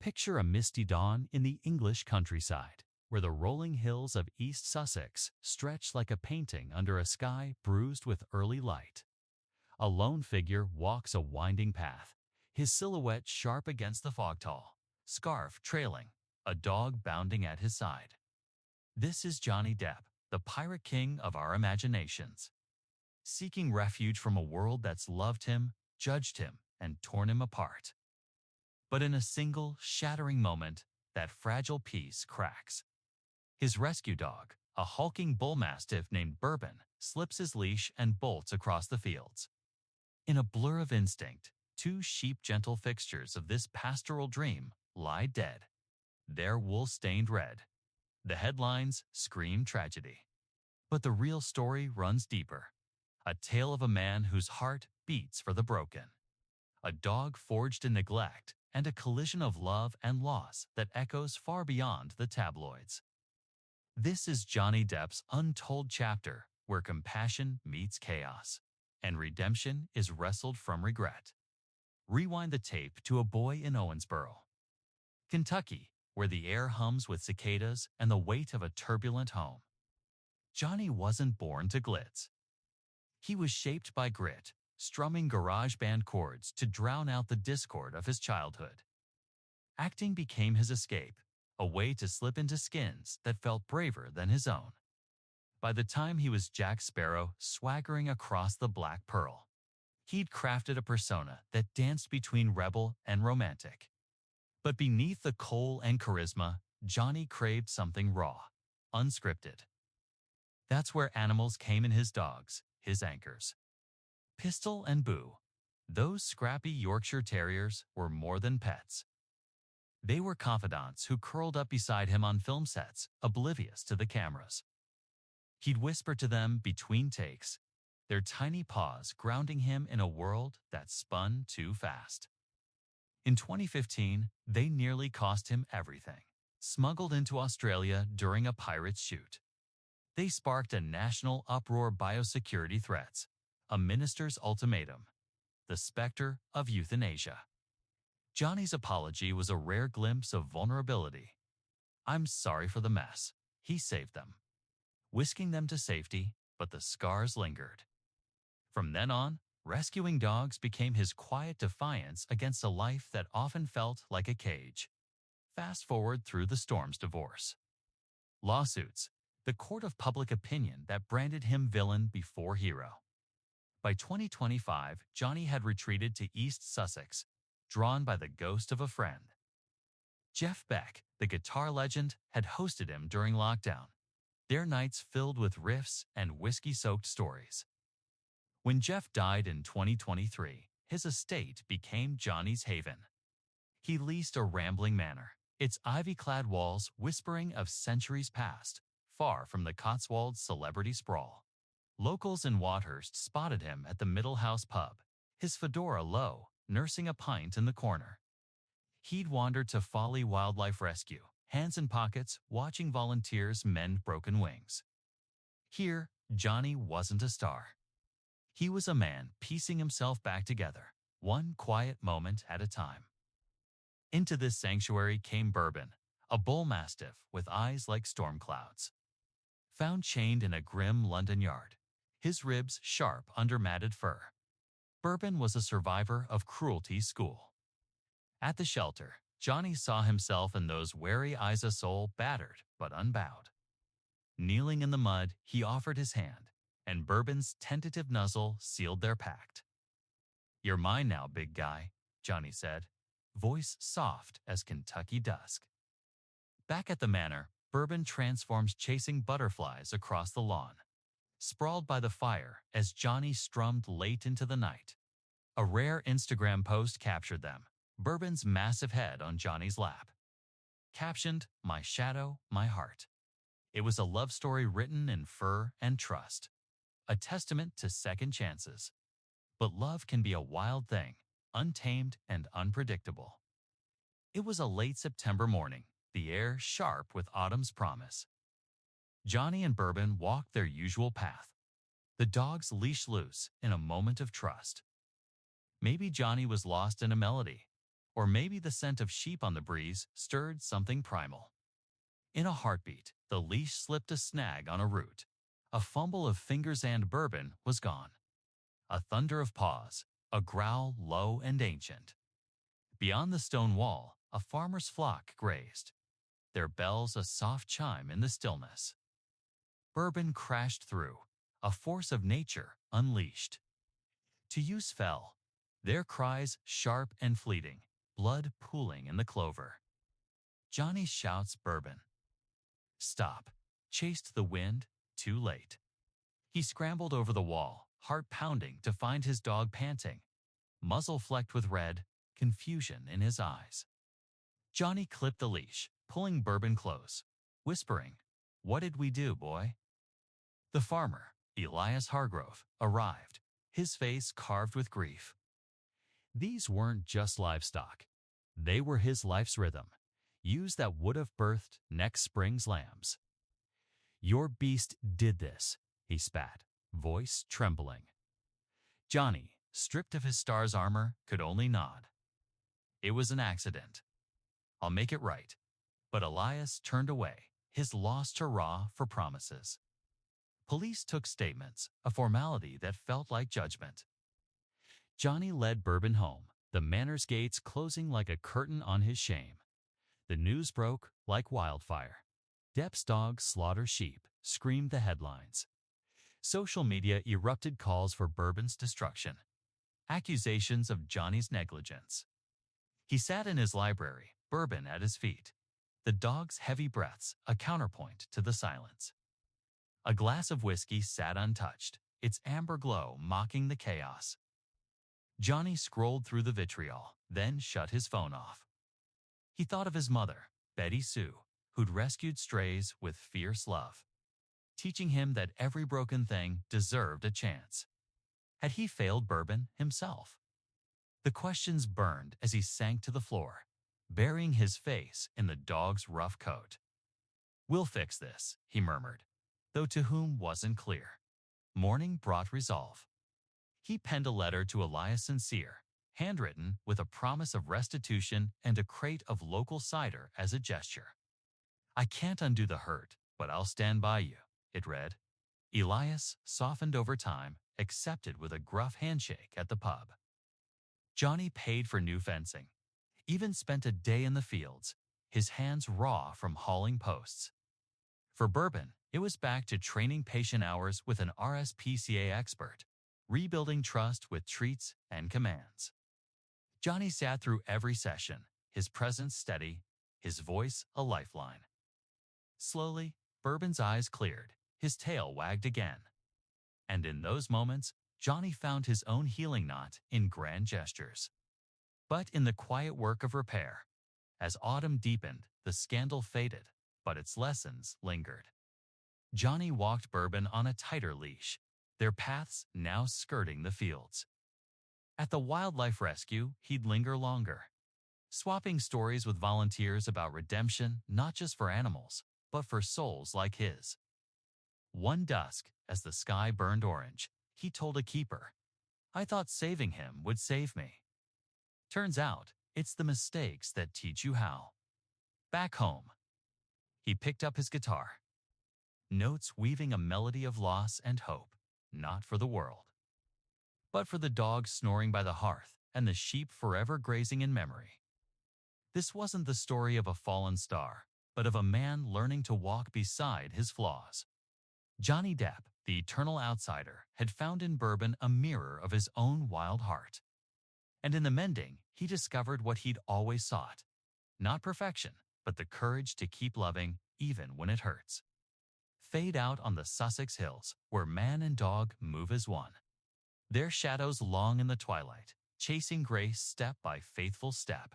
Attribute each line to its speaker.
Speaker 1: Picture a misty dawn in the English countryside, where the rolling hills of East Sussex stretch like a painting under a sky bruised with early light. A lone figure walks a winding path, his silhouette sharp against the fogtall, scarf trailing, a dog bounding at his side. This is Johnny Depp, the pirate king of our imaginations, seeking refuge from a world that's loved him, judged him, and torn him apart. But in a single, shattering moment, that fragile peace cracks. His rescue dog, a hulking bull mastiff named Bourbon, slips his leash and bolts across the fields. In a blur of instinct, two sheep-gentle fixtures of this pastoral dream lie dead, their wool stained red. The headlines scream tragedy. But the real story runs deeper. A tale of a man whose heart beats for the broken. A dog forged in neglect, and a collision of love and loss that echoes far beyond the tabloids. This is Johnny Depp's untold chapter, where compassion meets chaos, and redemption is wrestled from regret. Rewind the tape to a boy in Owensboro, Kentucky, where the air hums with cicadas and the weight of a turbulent home. Johnny wasn't born to glitz. He was shaped by grit, strumming garage band chords to drown out the discord of his childhood. Acting became his escape, a way to slip into skins that felt braver than his own. By the time he was Jack Sparrow swaggering across the Black Pearl, he'd crafted a persona that danced between rebel and romantic. But beneath the coal and charisma, Johnny craved something raw, unscripted. That's where animals came in: his dogs, his anchors. Pistol and Boo, those scrappy Yorkshire Terriers, were more than pets. They were confidants who curled up beside him on film sets, oblivious to the cameras. He'd whisper to them between takes, their tiny paws grounding him in a world that spun too fast. In 2015, they nearly cost him everything. Smuggled into Australia during a pirate's shoot. They sparked a national uproar: biosecurity threats, a minister's ultimatum, the specter of euthanasia. Johnny's apology was a rare glimpse of vulnerability. "I'm sorry for the mess," he saved them, whisking them to safety, but the scars lingered. From then on, rescuing dogs became his quiet defiance against a life that often felt like a cage. Fast forward through the storm's divorce. Lawsuits, the court of public opinion that branded him villain before hero. By 2025, Johnny had retreated to East Sussex, drawn by the ghost of a friend. Jeff Beck, the guitar legend, had hosted him during lockdown, their nights filled with riffs and whiskey-soaked stories. When Jeff died in 2023, his estate became Johnny's haven. He leased a rambling manor, its ivy-clad walls whispering of centuries past, far from the Cotswolds' celebrity sprawl. Locals in Wathurst spotted him at the Middle House pub, his fedora low, nursing a pint in the corner. He'd wandered to Folly Wildlife Rescue, hands in pockets, watching volunteers mend broken wings. Here, Johnny wasn't a star. He was a man piecing himself back together, one quiet moment at a time. Into this sanctuary came Bourbon, a bull mastiff with eyes like storm clouds. Found chained in a grim London yard, his ribs sharp under matted fur. Bourbon was a survivor of cruelty school. At the shelter, Johnny saw himself in those wary eyes, a soul battered but unbowed. Kneeling in the mud, he offered his hand, and Bourbon's tentative nuzzle sealed their pact. "You're mine now, big guy," Johnny said, voice soft as Kentucky dusk. Back at the manor, Bourbon transforms, chasing butterflies across the lawn. Sprawled by the fire as Johnny strummed late into the night. A rare Instagram post captured them, Bourbon's massive head on Johnny's lap. Captioned, "My shadow, my heart." It was a love story written in fur and trust. A testament to second chances. But love can be a wild thing, untamed and unpredictable. It was a late September morning, the air sharp with autumn's promise. Johnny and Bourbon walked their usual path, the dog's leash loose, in a moment of trust. Maybe Johnny was lost in a melody, Or maybe the scent of sheep on the breeze stirred something primal. In a heartbeat, the leash slipped a snag on a root. A fumble of fingers and Bourbon was gone. A thunder of paws, a growl low and ancient. Beyond the stone wall, a farmer's flock grazed, their bells a soft chime in the stillness. Bourbon crashed through, a force of nature unleashed. To use fell, their cries sharp and fleeting, blood pooling in the clover. Johnny shouts Bourbon. Stop. Chased the wind, too late. He scrambled over the wall, heart pounding to find his dog panting, muzzle flecked with red, confusion in his eyes. Johnny clipped the leash, pulling Bourbon close, whispering, "What did we do, boy?" The farmer, Elias Hargrove, arrived, his face carved with grief. These weren't just livestock. They were his life's rhythm, ewes that would have birthed next spring's lambs. "Your beast did this," he spat, voice trembling. Johnny, stripped of his star's armor, could only nod. "It was an accident. I'll make it right." But Elias turned away, his lost hurrah for promises. Police took statements, a formality that felt like judgment. Johnny led Bourbon home, the manor's gates closing like a curtain on his shame. The news broke like wildfire. Depp's dog slaughters sheep, screamed the headlines. Social media erupted calls for Bourbon's destruction, accusations of Johnny's negligence. He sat in his library, Bourbon at his feet, the dog's heavy breaths a counterpoint to the silence. A glass of whiskey sat untouched, its amber glow mocking the chaos. Johnny scrolled through the vitriol, then shut his phone off. He thought of his mother, Betty Sue, who'd rescued strays with fierce love, teaching him that every broken thing deserved a chance. Had he failed Bourbon himself? The questions burned as he sank to the floor, burying his face in the dog's rough coat. "We'll fix this," he murmured, though to whom wasn't clear. Morning brought resolve. He penned a letter to Elias Sincere, handwritten with a promise of restitution and a crate of local cider as a gesture. "I can't undo the hurt, but I'll stand by you," it read. Elias, softened over time, accepted with a gruff handshake at the pub. Johnny paid for new fencing, even spent a day in the fields, his hands raw from hauling posts. For Bourbon, it was back to training patient hours with an RSPCA expert, rebuilding trust with treats and commands. Johnny sat through every session, his presence steady, his voice a lifeline. Slowly, Bourbon's eyes cleared, his tail wagged again. And in those moments, Johnny found his own healing knot in grand gestures. But in the quiet work of repair, as autumn deepened, the scandal faded, but its lessons lingered. Johnny walked Bourbon on a tighter leash, their paths now skirting the fields. At the wildlife rescue, he'd linger longer, swapping stories with volunteers about redemption not just for animals, but for souls like his. One dusk, as the sky burned orange, he told a keeper, "I thought saving him would save me. Turns out, it's the mistakes that teach you how." Back home, he picked up his guitar, notes weaving a melody of loss and hope, not for the world, but for the dog snoring by the hearth and the sheep forever grazing in memory. This wasn't the story of a fallen star, but of a man learning to walk beside his flaws. Johnny Depp, the eternal outsider, had found in Bourbon a mirror of his own wild heart. And in the mending, he discovered what he'd always sought. Not perfection, but the courage to keep loving even when it hurts. Fade out on the Sussex hills, where man and dog move as one. Their shadows long in the twilight, chasing grace step by faithful step.